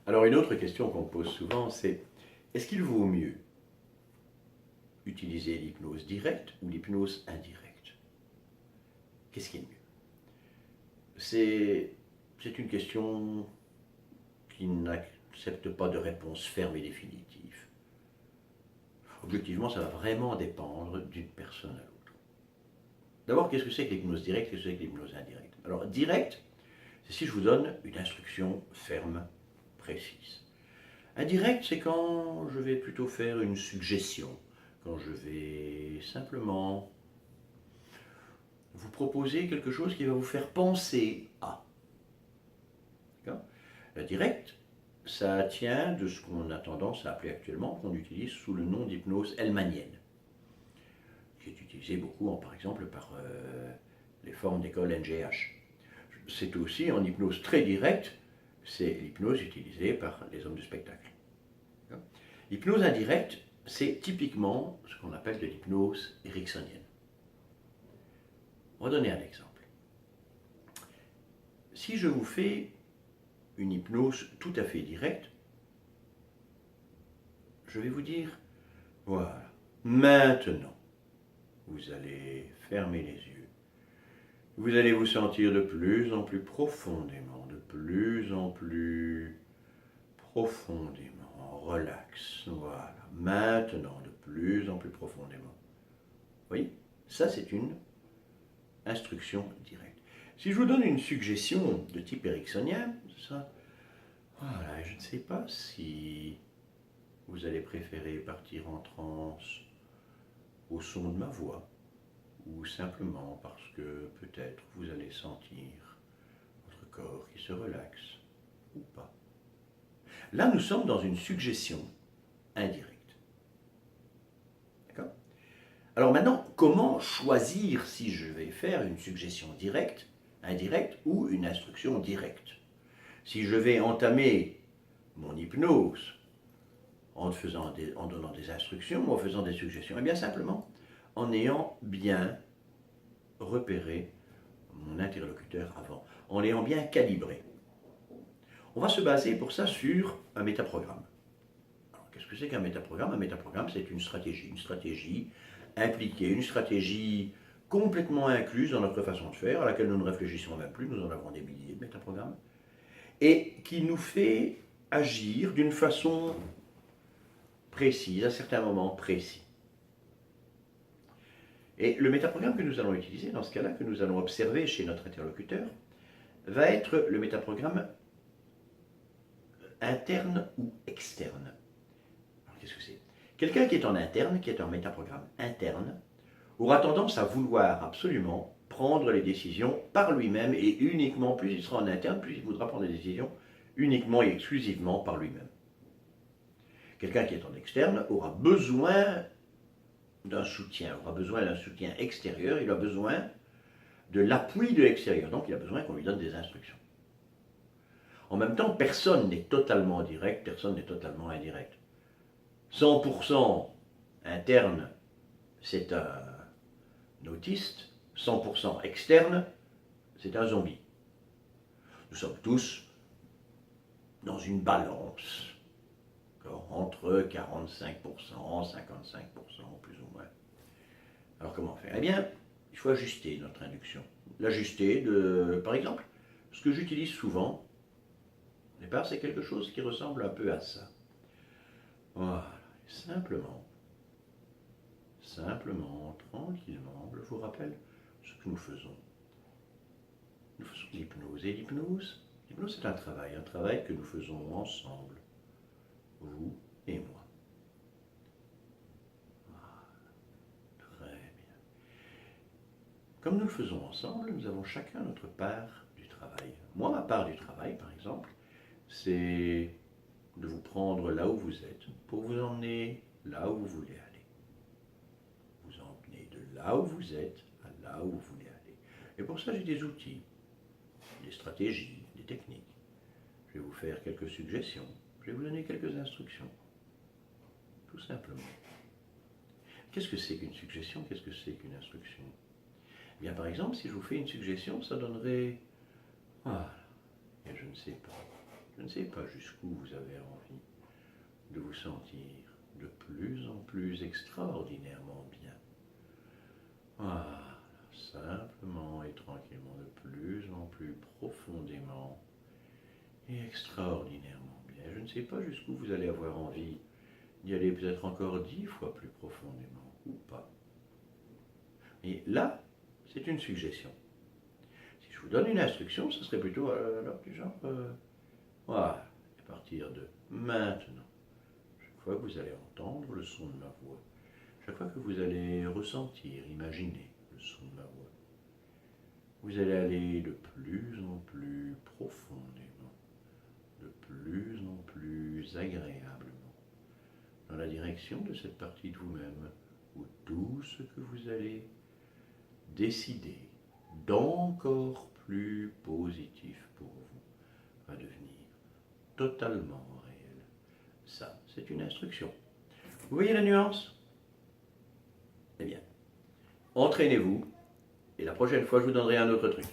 Alors une autre question qu'on me pose souvent, c'est est-ce qu'il vaut mieux utiliser l'hypnose directe ou l'hypnose indirecte? Qu'est-ce qui est mieux? C'est une question qui n'accepte pas de réponse ferme et définitive. Objectivement, ça va vraiment dépendre d'une personne à l'autre. D'abord, qu'est-ce que c'est que l'hypnose directe, qu'est-ce que c'est que l'hypnose indirecte? Alors, direct, c'est si je vous donne une instruction ferme, précise. Indirect, c'est quand je vais plutôt faire une suggestion, quand je vais simplement vous proposer quelque chose qui va vous faire penser à. La directe, ça tient de ce qu'on a tendance à appeler actuellement, qu'on utilise sous le nom d'hypnose hellmanienne, qui est utilisée beaucoup, par exemple, par les formes d'école NGH. C'est aussi en hypnose très directe, c'est l'hypnose utilisée par les hommes de spectacle. L'hypnose indirecte, c'est typiquement ce qu'on appelle de l'hypnose ericksonienne. On va donner un exemple. Si je vous fais une hypnose tout à fait directe, je vais vous dire, voilà, maintenant, vous allez fermer les yeux. Vous allez vous sentir de plus en plus profondément, de plus en plus profondément, relax. Voilà, maintenant, de plus en plus profondément. Vous voyez, ça c'est une instruction directe. Si je vous donne une suggestion de type ericksonien, ça, voilà, je ne sais pas si vous allez préférer partir en transe au son de ma voix, ou simplement parce que peut-être vous allez sentir votre corps qui se relaxe, ou pas. Là, nous sommes dans une suggestion indirecte. D'accord? Alors maintenant, comment choisir si je vais faire une suggestion directe, indirecte ou une instruction directe? Si je vais entamer mon hypnose en donnant des instructions ou en faisant des suggestions, eh bien simplement en ayant bien repéré mon interlocuteur avant, en l'ayant bien calibré. On va se baser pour ça sur un métaprogramme. Alors, qu'est-ce que c'est qu'un métaprogramme? Un métaprogramme, c'est une stratégie impliquée, une stratégie complètement incluse dans notre façon de faire, à laquelle nous ne réfléchissons même plus, nous en avons des milliers de métaprogrammes, et qui nous fait agir d'une façon précise, à certains moments précis. Et le métaprogramme que nous allons utiliser, dans ce cas-là, que nous allons observer chez notre interlocuteur, va être le métaprogramme interne ou externe. Alors qu'est-ce que c'est? Quelqu'un qui est en interne, qui est en métaprogramme interne, aura tendance à vouloir absolument prendre les décisions par lui-même et uniquement, plus il sera en interne, plus il voudra prendre des décisions uniquement et exclusivement par lui-même. Quelqu'un qui est en externe aura besoin d'un soutien extérieur, il a besoin de l'appui de l'extérieur, donc il a besoin qu'on lui donne des instructions. En même temps, personne n'est totalement direct, personne n'est totalement indirect. 100% interne, c'est un autiste, 100% externe, c'est un zombie. Nous sommes tous dans une balance entre 45%, 55%, plus ou moins. Alors comment faire? Eh bien, il faut ajuster notre induction. L'ajuster par exemple, ce que j'utilise souvent, au départ, c'est quelque chose qui ressemble un peu à ça. Voilà, simplement, tranquillement, je vous rappelle ce que nous faisons. Nous faisons l'hypnose. Et l'hypnose, c'est un travail que nous faisons ensemble, vous et moi. Voilà, très bien. Comme nous le faisons ensemble, nous avons chacun notre part du travail. Moi, ma part du travail, par exemple, c'est de vous prendre là où vous êtes pour vous emmener là où vous voulez aller. Vous emmener de là où vous êtes à là où vous voulez aller. Et pour ça, j'ai des outils, des stratégies, des techniques. Je vais vous faire quelques suggestions. Je vais vous donner quelques instructions. Tout simplement. Qu'est-ce que c'est qu'une suggestion? Qu'est-ce que c'est qu'une instruction? Eh bien, par exemple, si je vous fais une suggestion, ça donnerait... Voilà, et je ne sais pas. Je ne sais pas jusqu'où vous avez envie de vous sentir de plus en plus extraordinairement bien. Voilà, simplement et tranquillement, de plus en plus profondément et extraordinairement bien. Je ne sais pas jusqu'où vous allez avoir envie d'y aller, peut-être encore 10 fois plus profondément, ou pas. Et là, c'est une suggestion. Si je vous donne une instruction, ce serait plutôt du genre, voilà, à partir de maintenant, chaque fois que vous allez entendre le son de ma voix, chaque fois que vous allez ressentir, imaginer le son de ma voix, vous allez aller de plus en plus profondément, de plus en plus agréablement, dans la direction de cette partie de vous-même où tout ce que vous allez décider d'encore plus positif pour vous va devenir totalement réel. Ça, c'est une instruction. Vous voyez la nuance? Eh bien, entraînez-vous et la prochaine fois, je vous donnerai un autre truc.